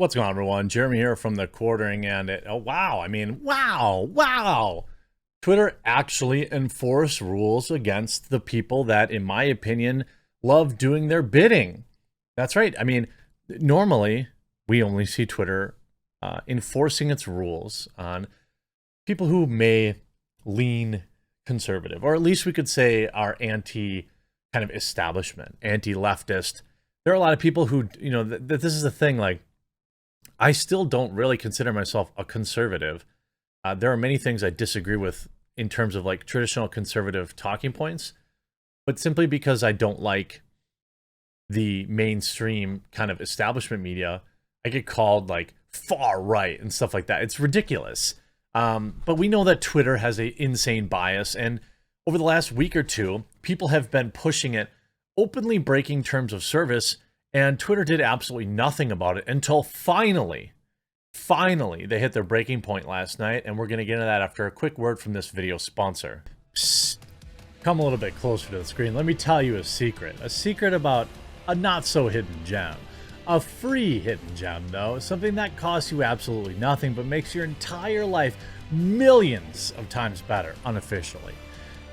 What's going on, everyone? Jeremy here from the quartering, and wow. Twitter actually enforced rules against the people that, in my opinion, love doing their bidding. That's right. I mean, normally we only see Twitter enforcing its rules on people who may lean conservative, or at least we could say are anti kind of establishment, anti-leftist. There are a lot of people who, this is the thing, like, I still don't really consider myself a conservative. There are many things I disagree with in terms of like traditional conservative talking points, but simply because I don't like the mainstream kind of establishment media, I get called like far right and stuff like that. It's ridiculous. But we know that Twitter has an insane bias, and over the last week or two, people have been pushing it, openly breaking terms of service, and Twitter did absolutely nothing about it until finally, they hit their breaking point last night, and we're going to get into that after a quick word from this video sponsor. Psst, come a little bit closer to the screen. Let me tell you a secret about a not-so-hidden gem. A free hidden gem, though, something that costs you absolutely nothing but makes your entire life millions of times better unofficially.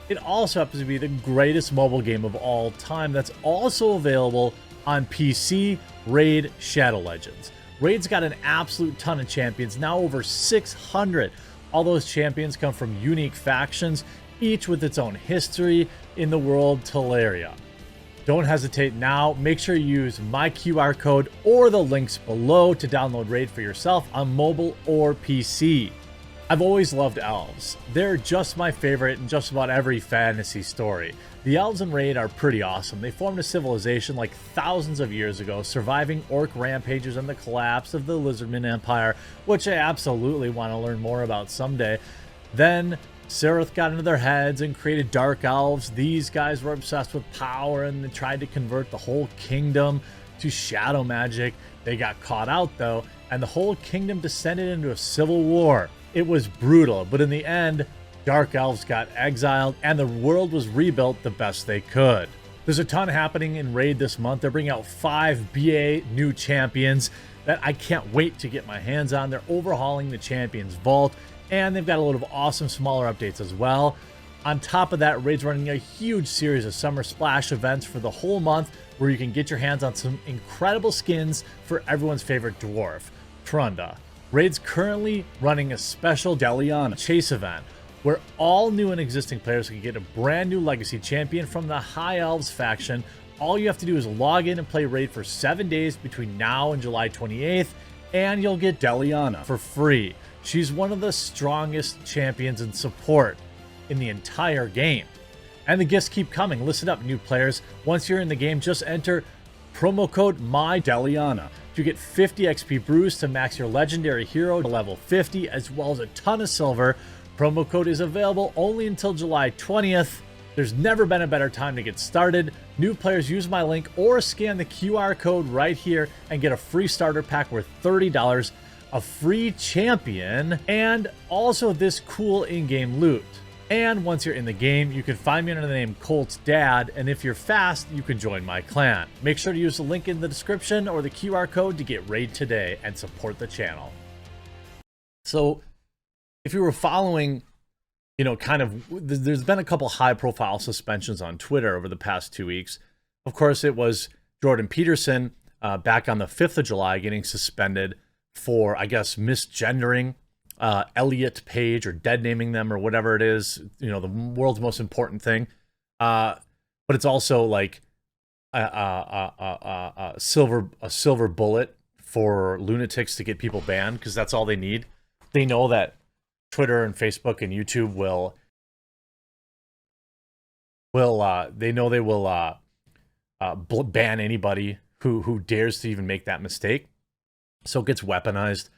It also happens to be the greatest mobile game of all time that's also available on PC, Raid Shadow Legends. Raid's got an absolute ton of champions, now over 600. All those champions come from unique factions, each with its own history in the world Teleria. Don't hesitate now. Make sure you use my QR code or the links below to download Raid for yourself on mobile or PC. I've always loved elves. They're just my favorite in just about every fantasy story. The elves in Raid are pretty awesome. They formed a civilization like thousands of years ago, surviving orc rampages and the collapse of the Lizardman Empire, which I absolutely want to learn more about someday. Then Seraph got into their heads and created dark elves. These guys were obsessed with power and they tried to convert the whole kingdom to shadow magic. They got caught out though, and the whole kingdom descended into a civil war. It was brutal, but in the end, dark elves got exiled and the world was rebuilt the best they could. There's a ton happening in Raid this month. They're bringing out 5 BA new champions that I can't wait to get my hands on. They're overhauling the Champions Vault, and they've got a load of awesome smaller updates as well. On top of that, Raid's running a huge series of Summer Splash events for the whole month where you can get your hands on some incredible skins for everyone's favorite dwarf, Trunda. Raid's currently running a special Deliana Chase event where all new and existing players can get a brand new Legacy champion from the High Elves faction. All you have to do is log in and play Raid for 7 days between now and July 28th, and you'll get Deliana for free. She's one of the strongest champions in support in the entire game. And the gifts keep coming. Listen up, new players. Once you're in the game, just enter promo code MyDeliana to get 50 XP brews to max your legendary hero to level 50, as well as a ton of silver. Promo code is available only until July 20th. There's never been a better time to get started. New players use my link or scan the QR code right here and get a free starter pack worth $30, a free champion, and also this cool in-game loot. And once you're in the game, you can find me under the name Colt's Dad, and if you're fast, you can join my clan. Make sure to use the link in the description or the QR code to get Raid today and support the channel. So, if you were following, there's been a couple high-profile suspensions on Twitter over the past 2 weeks. Of course, it was Jordan Peterson back on the 5th of July getting suspended for, I guess, misgendering Elliot Page or dead naming them or whatever it is, the world's most important thing. But it's also like a silver bullet for lunatics to get people banned, because that's all they need. They know that Twitter and Facebook and YouTube will ban anybody who dares to even make that mistake. So it gets weaponized.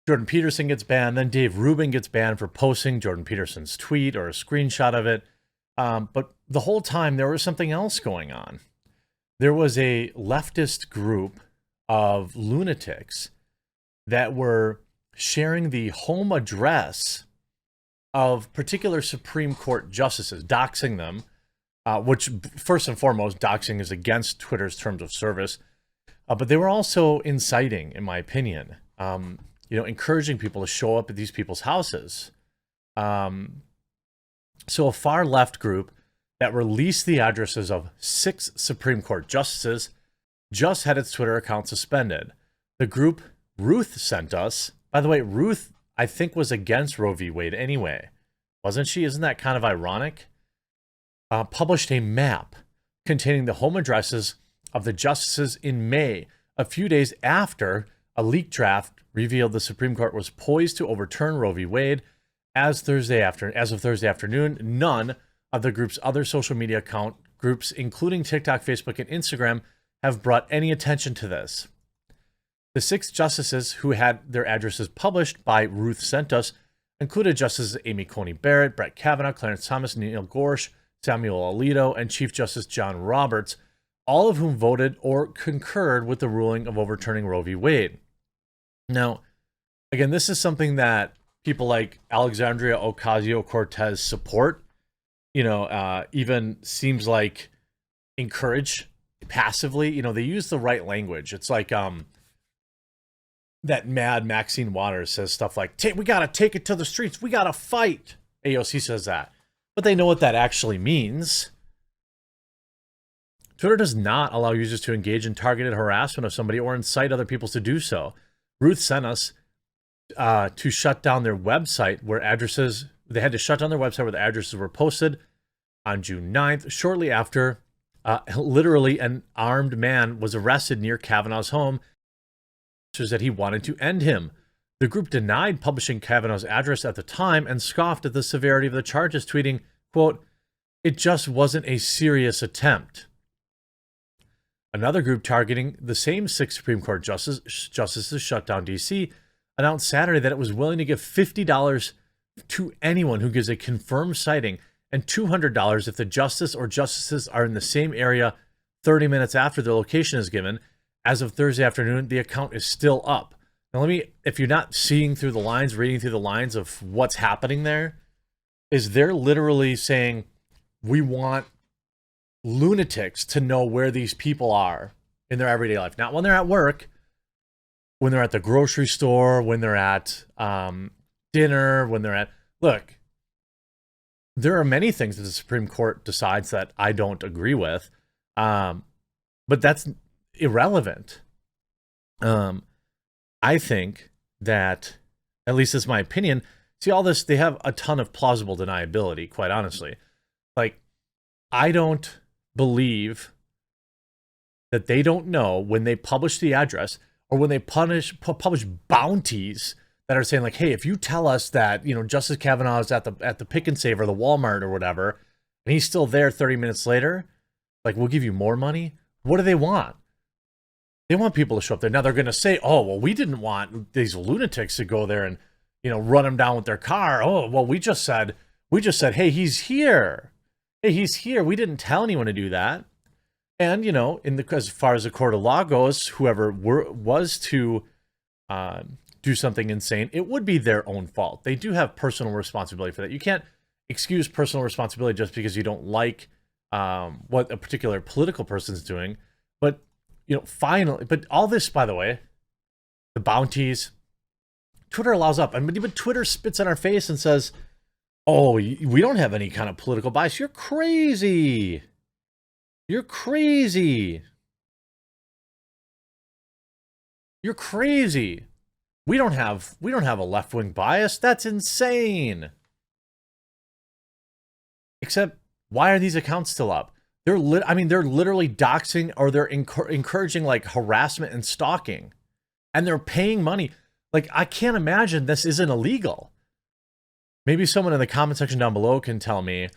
Jordan Peterson gets banned, then Dave Rubin gets banned for posting Jordan Peterson's tweet or a screenshot of it. But the whole time there was something else going on. There was a leftist group of lunatics that were sharing the home address of particular Supreme Court justices, doxing them, which first and foremost, doxing is against Twitter's terms of service. But they were also inciting, in my opinion, encouraging people to show up at these people's houses. So a far left group that released the addresses of 6 Supreme Court justices just had its Twitter account suspended. The group Ruth sent us, by the way, Ruth, I think, was against Roe v. Wade anyway. Wasn't she? Isn't that kind of ironic? Published a map containing the home addresses of the justices in May, a few days after a leaked draft revealed the Supreme Court was poised to overturn Roe v. Wade. As of Thursday afternoon, none of the group's other social media account groups, including TikTok, Facebook, and Instagram, have brought any attention to this. The 6 justices who had their addresses published by Ruth Sent Us included Justices Amy Coney Barrett, Brett Kavanaugh, Clarence Thomas, Neil Gorsuch, Samuel Alito, and Chief Justice John Roberts, all of whom voted or concurred with the ruling of overturning Roe v. Wade. Now, again, this is something that people like Alexandria Ocasio-Cortez support, even seems like encourage passively. They use the right language. It's like that mad Maxine Waters says stuff like, we got to take it to the streets. We got to fight. AOC says that. But they know what that actually means. Twitter does not allow users to engage in targeted harassment of somebody or incite other people to do so. Ruth sent us to shut down their website where addresses, they had to shut down their website where the addresses were posted on June 9th, shortly after literally an armed man was arrested near Kavanaugh's home, says that he wanted to end him. The group denied publishing Kavanaugh's address at the time and scoffed at the severity of the charges, tweeting, quote, "It just wasn't a serious attempt." Another group targeting the same 6 Supreme Court justices shut down D.C. announced Saturday that it was willing to give $50 to anyone who gives a confirmed sighting and $200 if the justice or justices are in the same area 30 minutes after their location is given. As of Thursday afternoon, the account is still up. Now, if you're not seeing through the lines, reading through the lines of what's happening there, is they're literally saying, we want lunatics to know where these people are in their everyday life. Not when they're at work, when they're at the grocery store, when they're at dinner, when they're at... Look, there are many things that the Supreme Court decides that I don't agree with, but that's irrelevant. I think that, at least it's my opinion, see all this, they have a ton of plausible deniability, quite honestly. Like, I don't believe that they don't know when they publish the address or when they publish bounties that are saying like, hey, if you tell us that, Justice Kavanaugh is at the Pick and Save or the Walmart or whatever, and he's still there 30 minutes later, like, we'll give you more money. What do they want? They want people to show up there. Now they're going to say, oh, well, we didn't want these lunatics to go there and, run them down with their car. Oh, well, we just said, hey, he's here. Hey, he's here. We didn't tell anyone to do that. And, as far as the court of law goes, whoever was to do something insane, it would be their own fault. They do have personal responsibility for that. You can't excuse personal responsibility just because you don't like what a particular political person's doing. But, finally, but all this, by the way, the bounties, Twitter allows up. But Twitter spits in our face and says, oh, we don't have any kind of political bias. You're crazy. You're crazy. You're crazy. We don't have a left-wing bias. That's insane. Except, why are these accounts still up? They're literally doxing, or they're encouraging like harassment and stalking, and they're paying money. Like, I can't imagine this isn't illegal. Maybe someone in the comment section down below can tell me.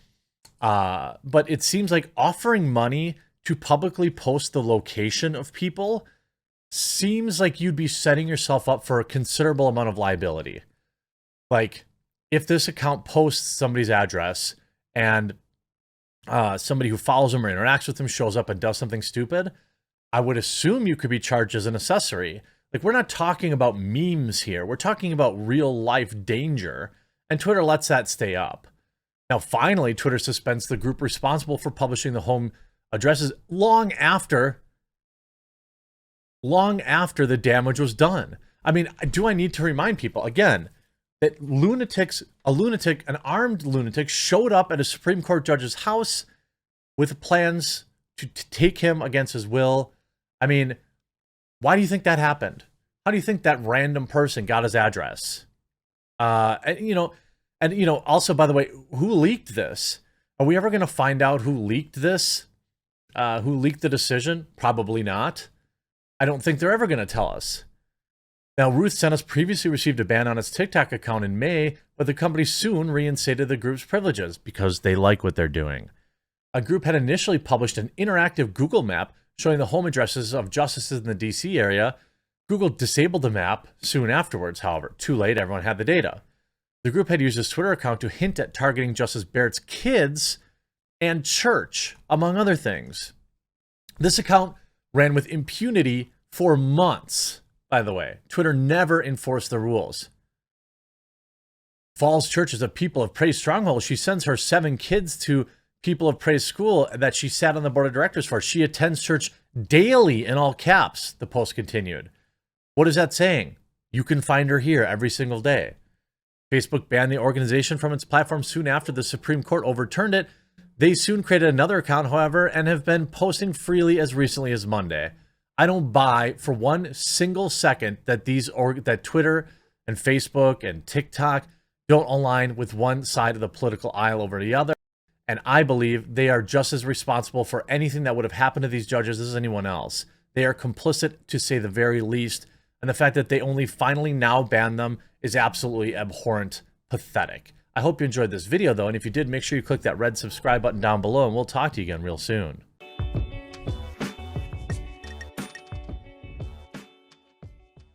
But it seems like offering money to publicly post the location of people seems like you'd be setting yourself up for a considerable amount of liability. Like, if this account posts somebody's address and somebody who follows them or interacts with them shows up and does something stupid, I would assume you could be charged as an accessory. Like, we're not talking about memes here. We're talking about real life danger. And Twitter lets that stay up. Now, finally, Twitter suspends the group responsible for publishing the home addresses long after long after the damage was done. I mean, do I need to remind people again that an armed lunatic showed up at a Supreme Court judge's house with plans to take him against his will? I mean, why do you think that happened? How do you think that random person got his address? Also, by the way, who leaked this? Are we ever going to find out who leaked this? Who leaked the decision? Probably not. I don't think they're ever going to tell us. Now, Ruth Sennis previously received a ban on its TikTok account in May, but the company soon reinstated the group's privileges because they like what they're doing. A group had initially published an interactive Google map showing the home addresses of justices in the DC area. Google disabled the map soon afterwards, however. Too late, everyone had the data. The group had used its Twitter account to hint at targeting Justice Barrett's kids and church, among other things. This account ran with impunity for months, by the way. Twitter never enforced the rules. Falls Church is a People of Praise stronghold. She sends her 7 kids to People of Praise school that she sat on the board of directors for. She attends church daily, in all caps, the post continued. What is that saying? You can find her here every single day. Facebook banned the organization from its platform soon after the Supreme Court overturned it. They soon created another account, however, and have been posting freely as recently as Monday. I don't buy for one single second that that Twitter and Facebook and TikTok don't align with one side of the political aisle over the other. And I believe they are just as responsible for anything that would have happened to these judges as anyone else. They are complicit, to say the very least. And the fact that they only finally now ban them is absolutely abhorrent, pathetic. I hope you enjoyed this video, though, and if you did, make sure you click that red subscribe button down below, and we'll talk to you again real soon.